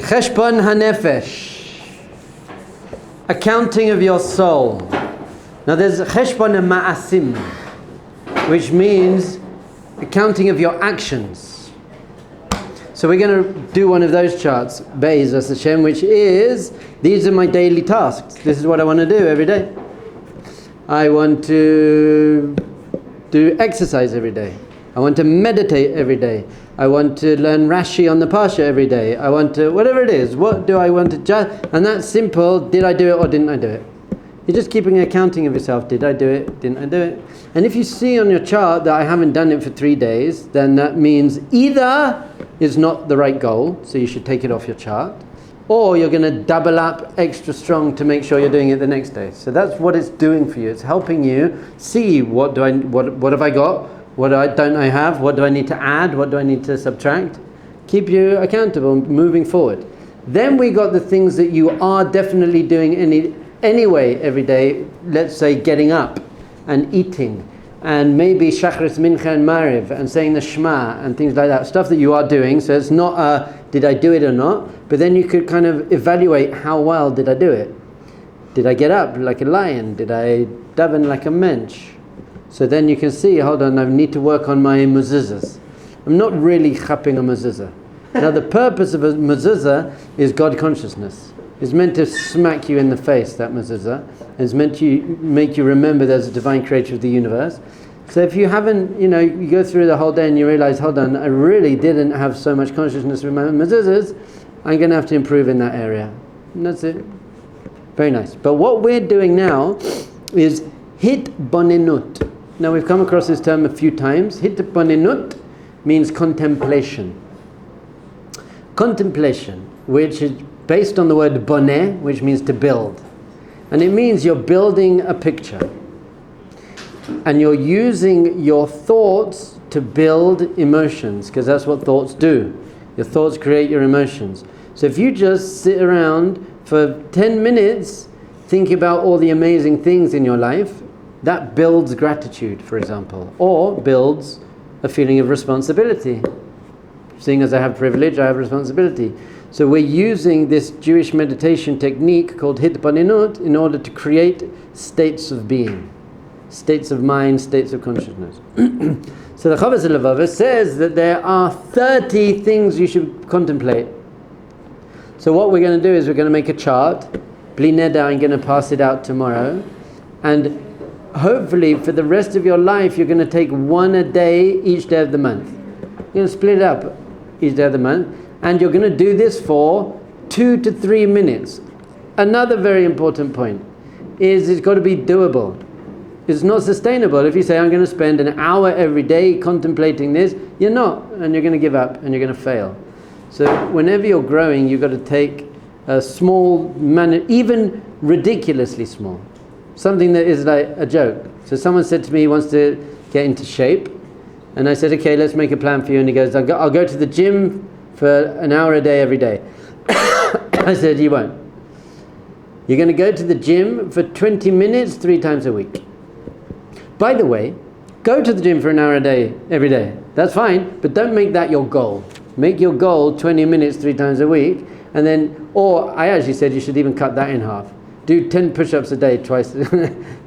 Cheshbon Hanefesh, accounting of your soul. Now there's Cheshbon and Ma'asim, which means accounting of your actions. So we're going to do one of those charts, Be'ez Hashem, which is, these are my daily tasks. This is what I want to do every day. I want to do exercise every day. I want to meditate every day. I want to learn Rashi on the Parsha every day. I want to, whatever it is, what do I want to just, and that's simple, did I do it or didn't I do it? You're just keeping accounting of yourself, did I do it, didn't I do it? And if you see on your chart that I haven't done it for 3 days, then that means either it's not the right goal, so you should take it off your chart, or you're going to double up extra strong to make sure you're doing it the next day. So that's what it's doing for you. It's helping you see what have I got? What don't I have? What do I need to add? What do I need to subtract? Keep you accountable, moving forward. Then we got the things that you are definitely doing anyway every day. Let's say getting up and eating, and maybe Shachris, Mincha and Mariv, and saying the Shema and things like that. Stuff that you are doing. So it's not did I do it or not? But then you could kind of evaluate how well did I do it. Did I get up like a lion? Did I daven like a mensch? So then you can see, hold on, I need to work on my mezuzahs. I'm not really chapping a mezuzah. Now the purpose of a mezuzah is God consciousness. It's meant to smack you in the face, that mezuzah. It's meant to make you remember there's a divine creator of the universe. So if you haven't, you go through the whole day and you realize, hold on, I really didn't have so much consciousness with my mezuzahs, I'm going to have to improve in that area. And that's it. Very nice. But what we're doing now is hitbonenut. Now we've come across this term a few times. Hitbonenut means contemplation. Contemplation, which is based on the word boneh, which means to build. And it means you're building a picture. And you're using your thoughts to build emotions, because that's what thoughts do. Your thoughts create your emotions. So if you just sit around for 10 minutes thinking about all the amazing things in your life, that builds gratitude, for example, or builds a feeling of responsibility. Seeing as I have privilege, I have responsibility. So we're using this Jewish meditation technique called hitbonenut in order to create states of being, states of mind, states of consciousness. So the Chovot says that there are 30 things you should contemplate. So what we're going to do is we're going to make a chart. Bli neder, I'm going to pass it out tomorrow. And hopefully for the rest of your life you're going to take one a day each day of the month. You're going to split it up each day of the month, and you're going to do this for 2 to 3 minutes. Another very important point is it's got to be doable. It's not sustainable. If you say I'm going to spend an hour every day contemplating this, you're not, and you're going to give up and you're going to fail. So whenever you're growing, you've got to take a small, even ridiculously small. Something that is like a joke. So someone said to me he wants to get into shape, and I said, okay, let's make a plan for you. And he goes, I'll go to the gym for an hour a day every day. I said, you won't. You're going to go to the gym for 20 minutes 3 times a week. By the way, go to the gym for an hour a day every day. That's fine, but don't make that your goal. Make your goal 20 minutes 3 times a week, and then, or I actually said you should even cut that in half. Do 10 push-ups a day twice.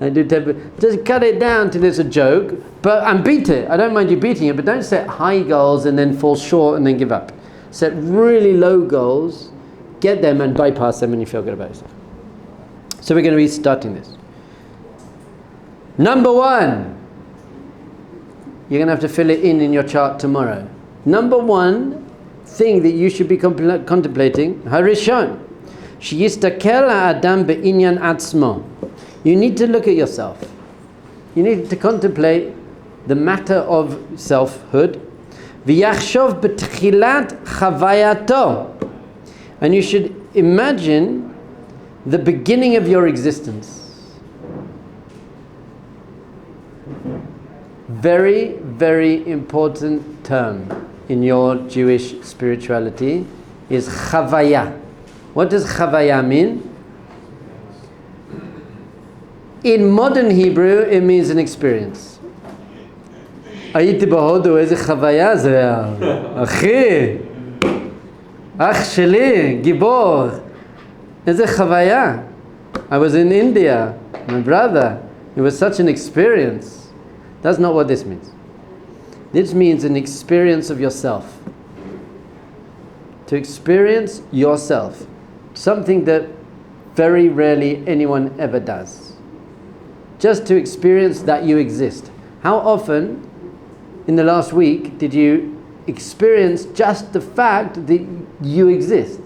I do 10. Just cut it down till it's a joke, and beat it. I don't mind you beating it, but don't set high goals and then fall short and then give up. Set really low goals, get them and bypass them, and you feel good about yourself. So we're going to be starting this. Number 1. You're going to have to fill it in your chart tomorrow. Number 1 thing that you should be contemplating, Harishon. Shiyistakel ha'adam be'inyan atzmo. You need to look at yourself. You need to contemplate the matter of selfhood. V'yachshov b'tchilat chavayato. And you should imagine the beginning of your existence. Very, very important term in your Jewish spirituality is chavaya. What does chavaya mean? In modern Hebrew, it means an experience. הייתי בהודו, איזה חוויה זה היה. אחי, אח שלי, גיבור. איזה חוויה. I was in India, my brother. It was such an experience. That's not what this means. This means an experience of yourself. To experience yourself. Something that very rarely anyone ever does. Just to experience that you exist. How often in the last week did you experience just the fact that you exist?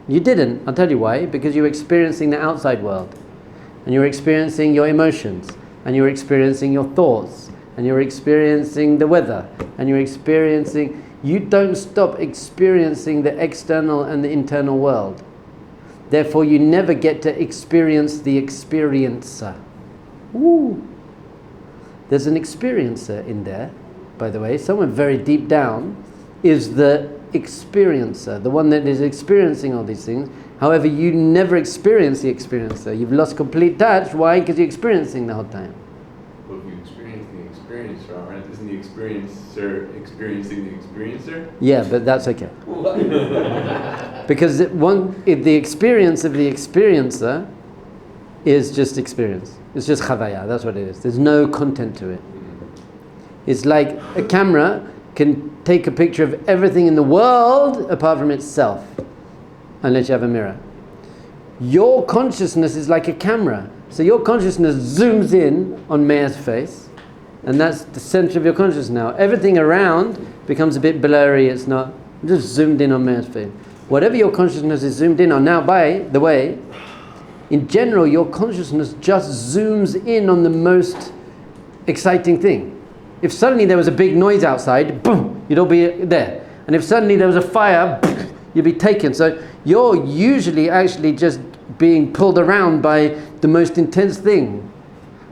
You didn't. I'll tell you why. Because you were experiencing the outside world. And you were experiencing your emotions. And you were experiencing your thoughts. And you were experiencing the weather. And you were experiencing... You don't stop experiencing the external and the internal world. Therefore, you never get to experience the experiencer. Ooh. There's an experiencer in there, by the way. Someone very deep down is the experiencer, the one that is experiencing all these things. However, you never experience the experiencer. You've lost complete touch. Why? Because you're experiencing the whole time. Well, if you experience the experiencer, right? Isn't the experiencer experiencing the experiencer? Yeah, but that's okay. Because the experience of the experiencer is just experience. It's just chavaya, that's what it is. There's no content to it. It's like a camera can take a picture of everything in the world apart from itself, unless you have a mirror. Your consciousness is like a camera. So your consciousness zooms in on Meir's face, and that's the center of your consciousness now. Everything around becomes a bit blurry, it's not, just zoomed in on Meir's face. Whatever your consciousness is zoomed in on. Now, by the way, in general, your consciousness just zooms in on the most exciting thing. If suddenly there was a big noise outside, boom, you'd all be there. And if suddenly there was a fire, boom, you'd be taken. So you're usually actually just being pulled around by the most intense thing.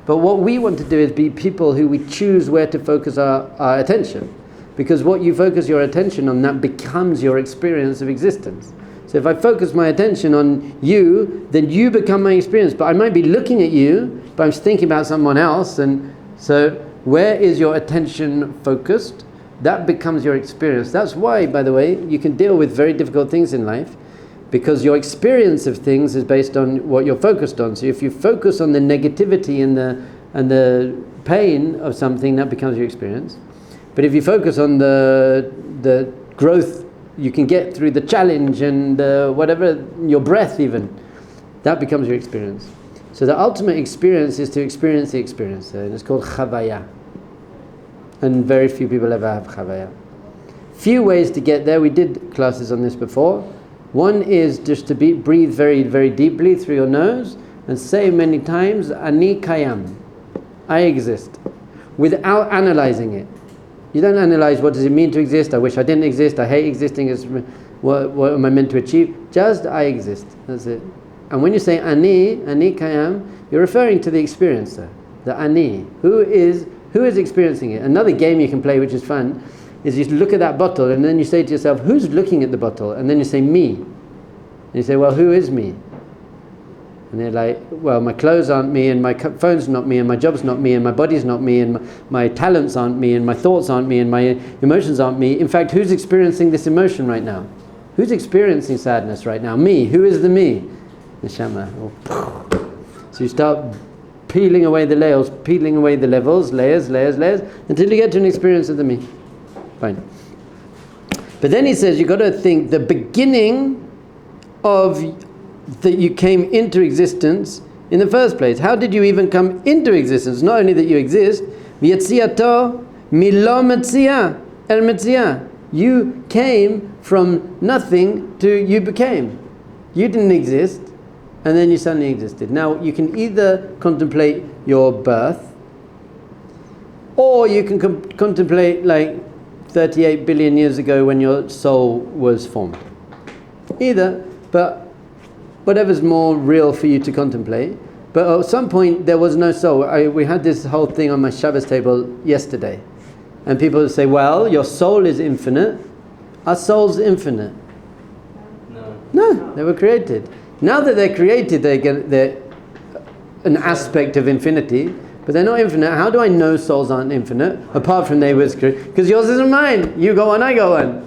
But what we want to do is be people who we choose where to focus our attention. Because what you focus your attention on, that becomes your experience of existence. So if I focus my attention on you, then you become my experience. But I might be looking at you, but I'm thinking about someone else. And so where is your attention focused? That becomes your experience. That's why, by the way, you can deal with very difficult things in life, because your experience of things is based on what you're focused on. So if you focus on the negativity and the pain of something, that becomes your experience. But if you focus on the growth you can get through the challenge and whatever, your breath even, that becomes your experience. So the ultimate experience is to experience the experiencer, and it's called chavaya. And very few people ever have chavaya. Few ways to get there. We did classes on this before. One is just to breathe very, very deeply through your nose and say many times, Ani Kayam, I exist, without analyzing it. You don't analyze what does it mean to exist, I wish I didn't exist, I hate existing, what am I meant to achieve? Just I exist, that's it. And when you say Ani Kayam, you're referring to the experiencer, the Ani, who is experiencing it. Another game you can play which is fun is you look at that bottle and then you say to yourself, who's looking at the bottle? And then you say, me. And you say, well, who is me? And they're like, well, my clothes aren't me, and my phone's not me, and my job's not me, and my body's not me, and my talents aren't me, and my thoughts aren't me, and my emotions aren't me. In fact, who's experiencing this emotion right now? Who's experiencing sadness right now? Me. Who is the me? Neshama. So you start peeling away the layers, peeling away the levels, layers, until you get to an experience of the me. Fine. But then he says, you've got to think the beginning of that you came into existence in the first place. How did you even come into existence? Not only that you exist, v'yetziato milo metzia el metzia. You came from nothing to you became. You didn't exist, and then you suddenly existed. Now you can either contemplate your birth, or you can contemplate like 38 billion years ago when your soul was formed. Either, but whatever's more real for you to contemplate. But at some point there was no soul. We had this whole thing on my Shabbos table yesterday, and people would say, well, your soul is infinite, our soul's infinite. No, they were created. Now that they're created, they're an aspect of infinity, But they're not infinite. How do I know souls aren't infinite? Apart from they was created. Because yours isn't mine. You got one, I got one.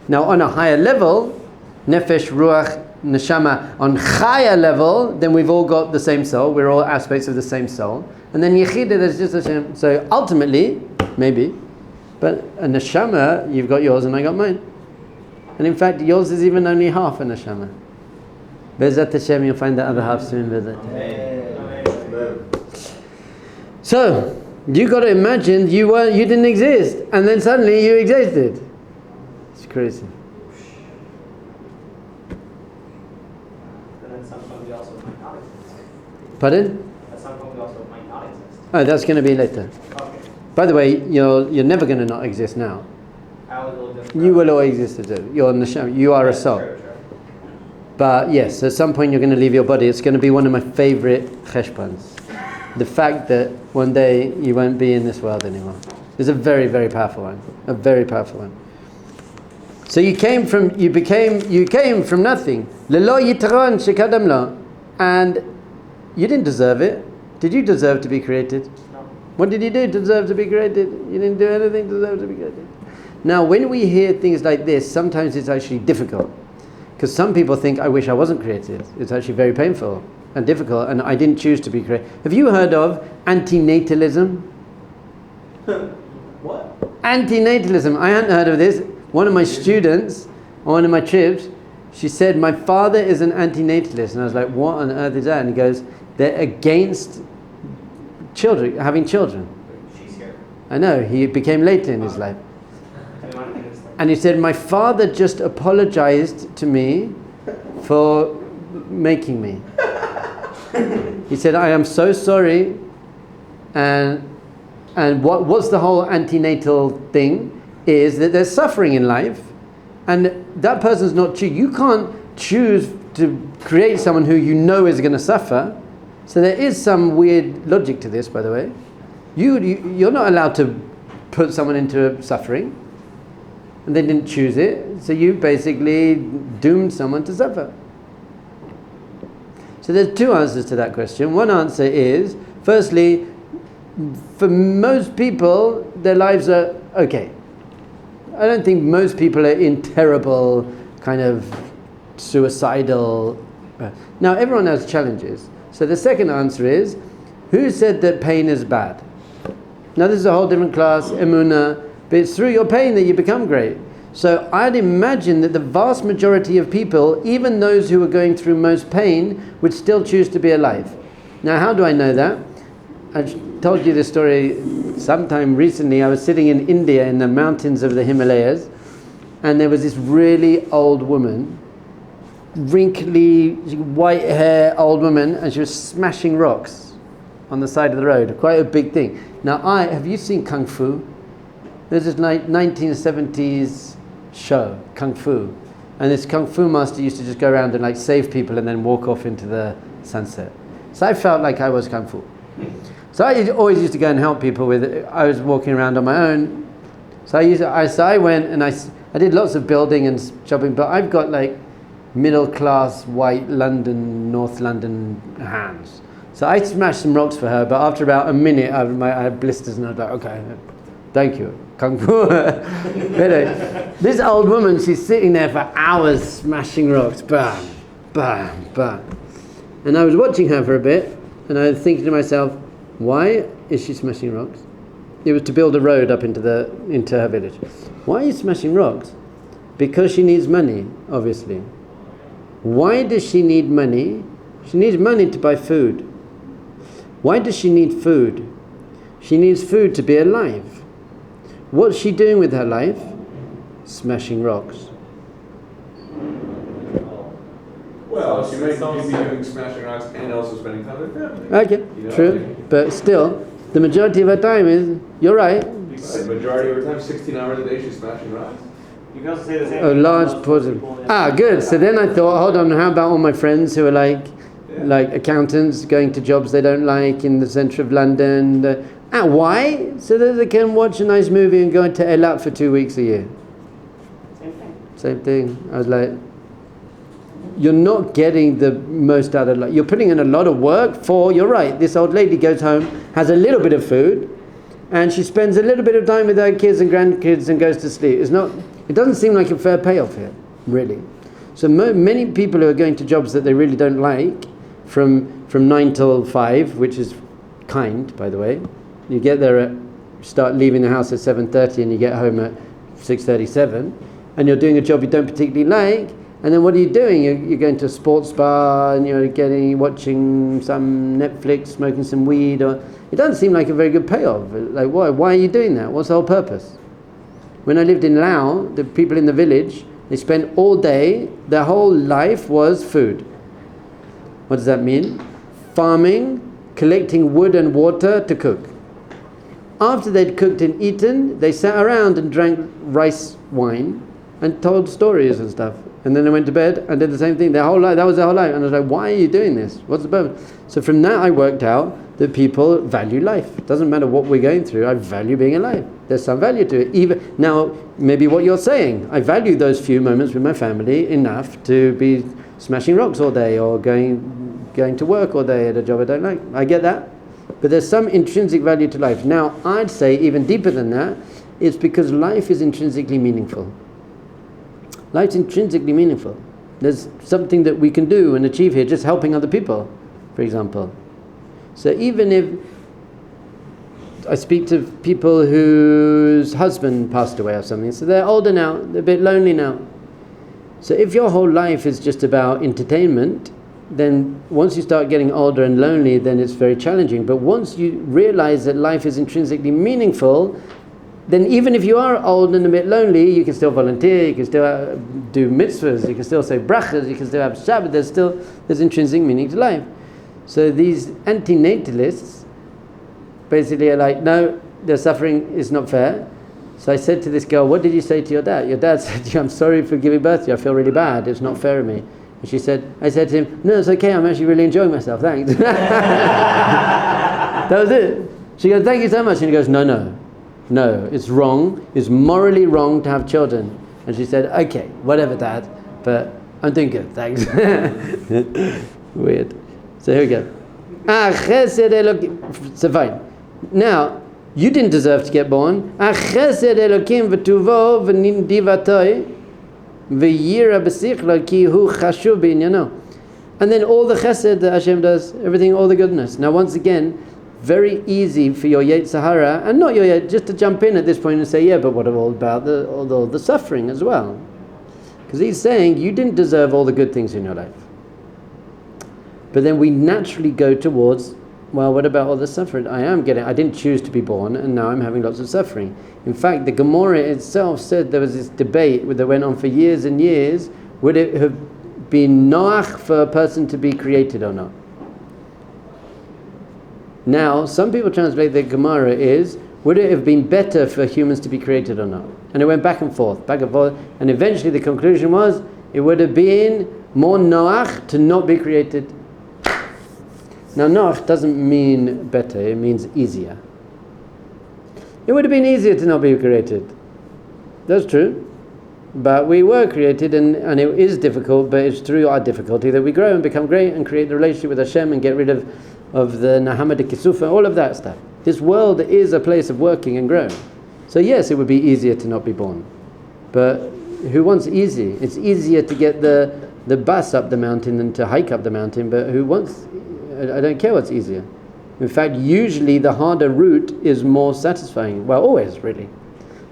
Now on a higher level, Nefesh, Ruach, Neshama, on higher level, then we've all got the same soul. We're all aspects of the same soul. And then Yechida, there's just a same. So ultimately, maybe, but a Neshama, you've got yours and I got mine. And in fact, yours is even only half a Neshama. Be'ezat Hashem, you'll find the other half soon. So, you got to imagine you didn't exist, and then suddenly you existed. It's crazy. And then some point we also might not exist. Pardon? At some point we also might not exist. Oh, that's going to be later. Okay. By the way, you're never going to not exist now. I will just You will always exist. You're Neshama. You are a soul. True. But yes, at some point you're going to leave your body. It's going to be one of my favorite Cheshbons. The fact that one day you won't be in this world anymore is a very, very powerful one. A very powerful one. So you came from nothing. Lelo yitron shekadam lo, and you didn't deserve it. Did you deserve to be created? No. What did you do to deserve to be created? You didn't do anything to deserve to be created. Now, when we hear things like this, sometimes it's actually difficult. Because some people think, I wish I wasn't created. It's actually very painful and difficult, and I didn't choose to be created. Have you heard of antinatalism? What? Antinatalism. I hadn't heard of this. One of my students, on one of my trips, she said, my father is an antinatalist. And I was like, what on earth is that? And he goes, they're against children, having children. She's here. I know, he became later in his life. And he said, my father just apologized to me for making me. He said, I am so sorry. And what's the whole antenatal thing is that there's suffering in life. And that person's not you can't choose to create someone who you know is going to suffer. So there is some weird logic to this, by the way. You're not allowed to put someone into suffering. And they didn't choose it, so you basically doomed someone to suffer. So there's two answers to that question. One answer is, firstly, for most people, their lives are okay. I don't think most people are in terrible, kind of suicidal... Now, everyone has challenges. So the second answer is, who said that pain is bad? Now, this is a whole different class, emunah. But it's through your pain that you become great. So I'd imagine that the vast majority of people, even those who are going through most pain, would still choose to be alive. Now, how do I know that? I told you this story sometime recently. I was sitting in India in the mountains of the Himalayas, and there was this really old woman, wrinkly, white hair old woman, and she was smashing rocks on the side of the road. Quite a big thing. Now, have you seen Kung Fu? There's this 1970s show, Kung Fu. And this Kung Fu master used to just go around and like save people and then walk off into the sunset. So I felt like I was Kung Fu. So I always used to go and help people with it. I was walking around on my own. So I went and I did lots of building and shopping, but I've got like middle class white London, North London hands. So I smashed some rocks for her, but after about a minute I had blisters and I was like, okay, thank you. Kung Fu. This old woman, she's sitting there for hours smashing rocks. Bam, bam, bam. And I was watching her for a bit, and I was thinking to myself, why is she smashing rocks? It was to build a road up into her village. Why are you smashing rocks? Because she needs money, obviously. Why does she need money? She needs money to buy food. Why does she need food? She needs food to be alive. What's she doing with her life? Smashing rocks. Well, she might be doing smashing rocks and also spending time with family. Okay, true. But still, the majority of her time is, you're right. The majority of her time, 16 hours a day, she's smashing rocks. You can also say the same A thing large about portion. people Good. So then I thought, hold on, how about all my friends who are like accountants going to jobs they don't like in the centre of London? Why? So that they can watch a nice movie and go into Eilat for 2 weeks a year. Same thing. Same thing. I was like, you're not getting the most out of life. You're putting in a lot of work for, you're right, this old lady goes home, has a little bit of food, and she spends a little bit of time with her kids and grandkids and goes to sleep. It doesn't seem like a fair payoff here, really. So many people who are going to jobs that they really don't like, from 9 till 5, which is kind, by the way. You get there start leaving the house at 7:30 and you get home at 6:37, and you're doing a job you don't particularly like, and then what are you doing? You're going to a sports bar and you're watching some Netflix, smoking some weed, or it doesn't seem like a very good payoff. Like, why are you doing that? What's the whole purpose? When I lived in Laos, the people in the village, they spent all day, their whole life was food. What does that mean? Farming, collecting wood and water to cook. After they'd cooked and eaten, they sat around and drank rice wine and told stories and stuff. And then they went to bed and did the same thing. Their whole life, that was their whole life. And I was like, why are you doing this? What's the purpose? So from that I worked out that people value life. It doesn't matter what we're going through, I value being alive. There's some value to it. Even now, maybe what you're saying, I value those few moments with my family enough to be smashing rocks all day or going to work all day at a job I don't like. I get that. But there's some intrinsic value to life. Now, I'd say even deeper than that, it's because life is intrinsically meaningful. Life's intrinsically meaningful. There's something that we can do and achieve here, just helping other people, for example. So even if I speak to people whose husband passed away or something, so they're older now, they're a bit lonely now. So if your whole life is just about entertainment, then once you start getting older and lonely, then it's very challenging. But once you realize that life is intrinsically meaningful, then even if you are old and a bit lonely, you can still volunteer, you can still do mitzvahs, you can still say brachas, you can still have Shabbat, there's intrinsic meaning to life. So these antinatalists basically are like, no, their suffering is not fair. So I said to this girl, what did you say to your dad? Your dad said to you, I'm sorry for giving birth to you, I feel really bad, it's not fair of me. And I said to him, no, it's okay, I'm actually really enjoying myself, thanks. That was it. She goes, thank you so much. And he goes, no, it's wrong, it's morally wrong to have children. And she said, okay, whatever, Dad, but I'm doing good, thanks. Weird. So here we go. So fine. Now, you didn't deserve to get born. And then all the chesed that Hashem does, everything, all the goodness. Now once again, very easy for your Yetzer Hara, and not your Yetzer, just to jump in at this point and say, yeah, but what about all the suffering as well? Because he's saying, you didn't deserve all the good things in your life. But then we naturally go towards, well, what about all the suffering? I didn't choose to be born, and now I'm having lots of suffering. In fact, the Gemara itself said there was this debate that went on for years and years. Would it have been noach for a person to be created or not? Now, some people translate the Gemara is, would it have been better for humans to be created or not? And it went back and forth, and eventually the conclusion was, it would have been more noach to not be created. Now, noach doesn't mean better, it means easier. It would have been easier to not be created. That's true. But we were created, and it is difficult, but it's through our difficulty that we grow and become great and create the relationship with Hashem and get rid of the Nahama de Kisufa, all of that stuff. This world is a place of working and growing. So yes, it would be easier to not be born. But who wants easy? It's easier to get the bus up the mountain than to hike up the mountain, but who wants... I don't care what's easier. In fact, usually the harder route is more satisfying. Well, always, really.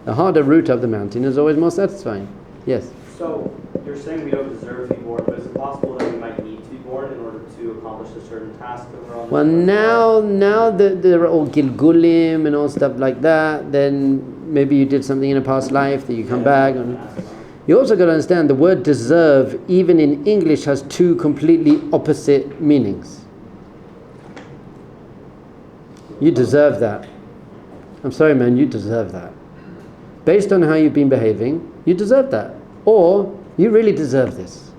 The harder route up the mountain is always more satisfying. Yes? So, you're saying we don't deserve to be born, but is it possible that we might need to be born in order to accomplish a certain task that we're on? Well, now that there are all gilgulim and all stuff like that, then maybe you did something in a past life that you come back. You also got to understand the word deserve, even in English, has two completely opposite meanings. You deserve that. I'm sorry, man, you deserve that. Based on how you've been behaving, you deserve that. Or, you really deserve this.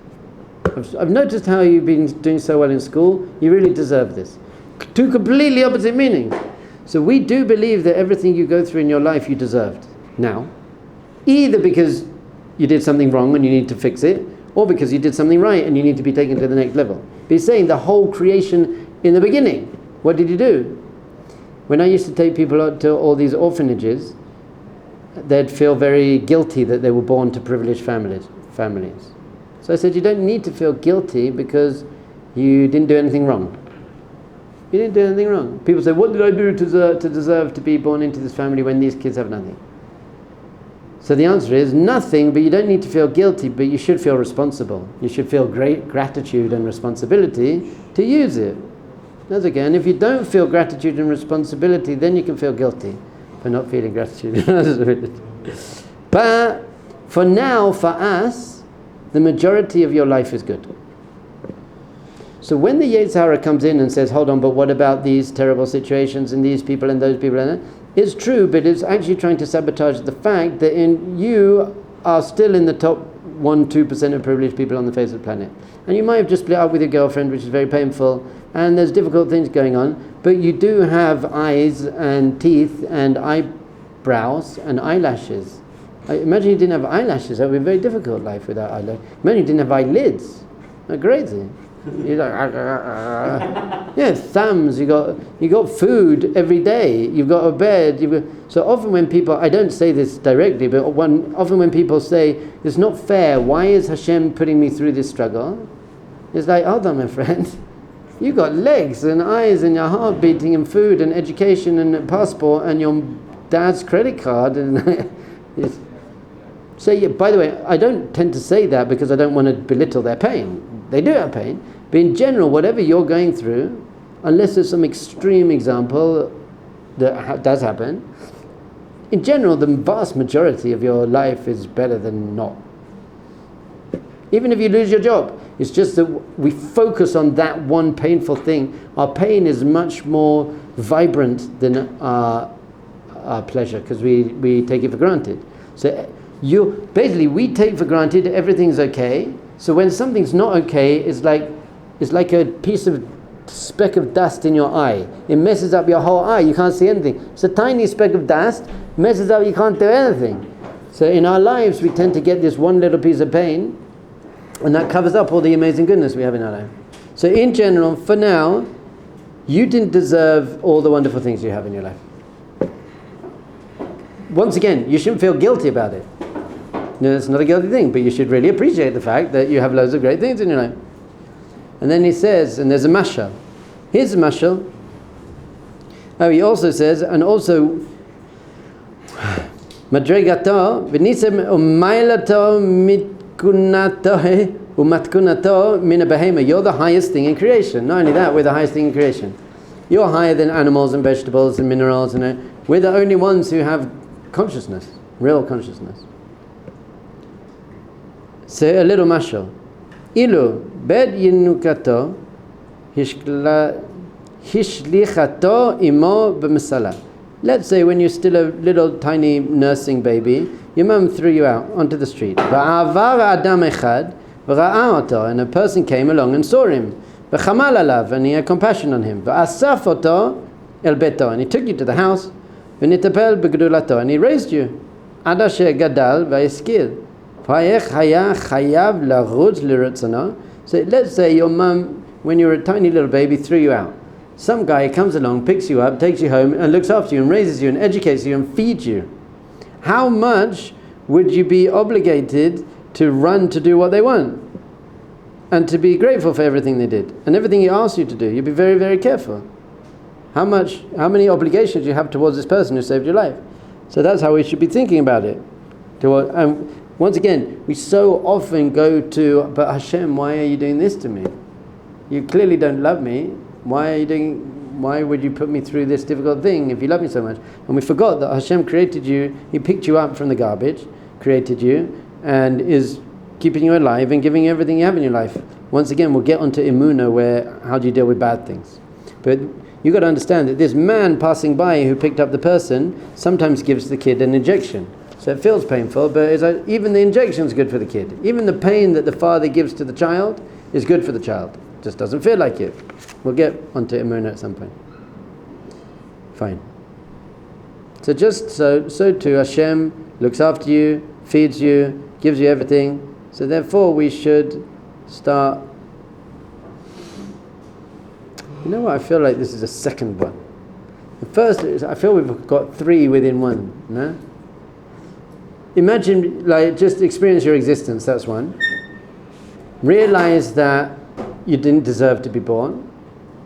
I've noticed how you've been doing so well in school, you really deserve this. Two completely opposite meanings. So we do believe that everything you go through in your life you deserved. Now, either because you did something wrong and you need to fix it, or because you did something right and you need to be taken to the next level. But he's saying the whole creation in the beginning, what did he do? When I used to take people out to all these orphanages, they'd feel very guilty that they were born to privileged families. So I said, you don't need to feel guilty because you didn't do anything wrong. You didn't do anything wrong. People say, what did I do to deserve to be born into this family when these kids have nothing? So the answer is nothing, but you don't need to feel guilty, but you should feel responsible. You should feel great gratitude and responsibility to use it. That's okay. And if you don't feel gratitude and responsibility, then you can feel guilty for not feeling gratitude and responsibility. But for now, for us, the majority of your life is good. So when the Yetzer Hara comes in and says, hold on, but what about these terrible situations and these people and those people and that? It's true, but it's actually trying to sabotage the fact that you are still in the top 1-2% of privileged people on the face of the planet. And you might have just split up with your girlfriend, which is very painful, and there's difficult things going on, but you do have eyes and teeth and eyebrows and eyelashes. Imagine you didn't have eyelashes. That would be a very difficult life without eyelashes. Imagine you didn't have eyelids. That's crazy. You're like, yeah, thumbs. You got food every day. You've got a bed. So often when people, I don't say this directly, but often when people say it's not fair, why is Hashem putting me through this struggle? It's like, hold on, my friend. You got legs and eyes and your heart beating and food and education and a passport and your dad's credit card and. So yeah, by the way, I don't tend to say that because I don't want to belittle their pain. They do have pain, but in general, whatever you're going through, unless there's some extreme example that does happen, in general, the vast majority of your life is better than not. Even if you lose your job, it's just that we focus on that one painful thing. Our pain is much more vibrant than our pleasure because we take it for granted. So we take for granted everything's okay. So when something's not okay, it's like a piece of speck of dust in your eye. It messes up your whole eye. You can't see anything. It's a tiny speck of dust, messes up, you can't do anything. So in our lives, we tend to get this one little piece of pain, and that covers up all the amazing goodness we have in our life. So in general, for now, you didn't deserve all the wonderful things you have in your life. Once again, you shouldn't feel guilty about it. No, it's not a guilty thing, but you should really appreciate the fact that you have loads of great things in your life. And then he says, and there's a mashal. Here's a mashal. Oh, he also says, and also, madregato v'nisem umaylato mitkunato umatkunato min behema. You're the highest thing in creation. Not only that, we're the highest thing in creation. You're higher than animals and vegetables and minerals, and we're the only ones who have consciousness, real consciousness. So a little mashal. Ilu bed yinukato hishlichato imo b'misala. Let's say when you're still a little tiny nursing baby, your mum threw you out onto the street. Va'avar adam echad v'ra'a oto, and a person came along and saw him. V'chamal alav, and he had compassion on him. V'asaf oto el beto, and he took you to the house. V'nitapel b'gdulato, and he raised you. Ad asher gadal v'eskil. So let's say your mum, when you were a tiny little baby, threw you out. Some guy comes along, picks you up, takes you home, and looks after you, and raises you, and educates you, and feeds you. How much would you be obligated to run to do what they want? And to be grateful for everything they did, and everything he asked you to do? You'd be very, very careful. How many obligations you have towards this person who saved your life? So that's how we should be thinking about it. Once again, we so often go to, but Hashem, why are you doing this to me? You clearly don't love me. Why would you put me through this difficult thing if you love me so much? And we forgot that Hashem created you, He picked you up from the garbage, created you, and is keeping you alive and giving you everything you have in your life. Once again, we'll get onto Emunah, where how do you deal with bad things. But you've got to understand that this man passing by who picked up the person sometimes gives the kid an injection. So it feels painful, but it's like, even the injection is good for the kid. Even the pain that the father gives to the child is good for the child. It just doesn't feel like it. We'll get onto Emunah at some point. Fine. So too, Hashem looks after you, feeds you, gives you everything, So therefore we should start. You know what? I feel like this is a second one. The first is, I feel we've got three within one. No? Imagine, like, just experience your existence. That's one. Realize that you didn't deserve to be born.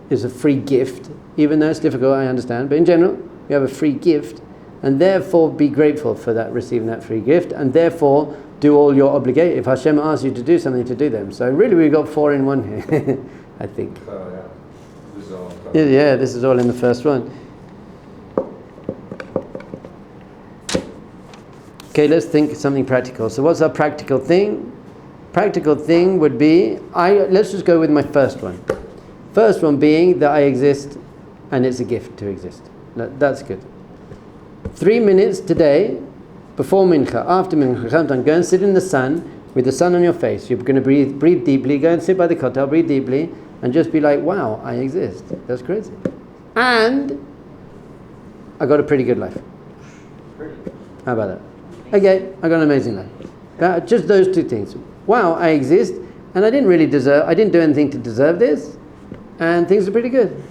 It's a free gift, even though it's difficult. I understand, but in general, you have a free gift, and therefore be grateful for that, receiving that free gift, and therefore do all your obligations. If Hashem asks you to do something, to do them. So really, we've got four in one here. I think. Yeah, this is all in the first one. Okay, let's think something practical. So what's our practical thing? Practical thing would be, let's just go with my first one. First one being that I exist and it's a gift to exist. That's good. 3 minutes today, before mincha, after mincha, go and sit in the sun with the sun on your face. You're going to breathe deeply, go and sit by the kotel, breathe deeply, and just be like, wow, I exist. That's crazy. And I got a pretty good life. How about that? Okay, I got an amazing life. Just those two things. Wow, I exist, and I didn't do anything to deserve this, and things are pretty good.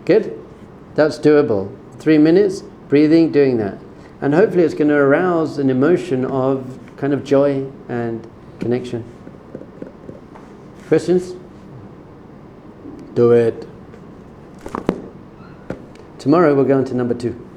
Good? That's doable. 3 minutes, breathing, doing that. And hopefully it's going to arouse an emotion of kind of joy and connection. Questions? Do it. Tomorrow we'll go on to number 2.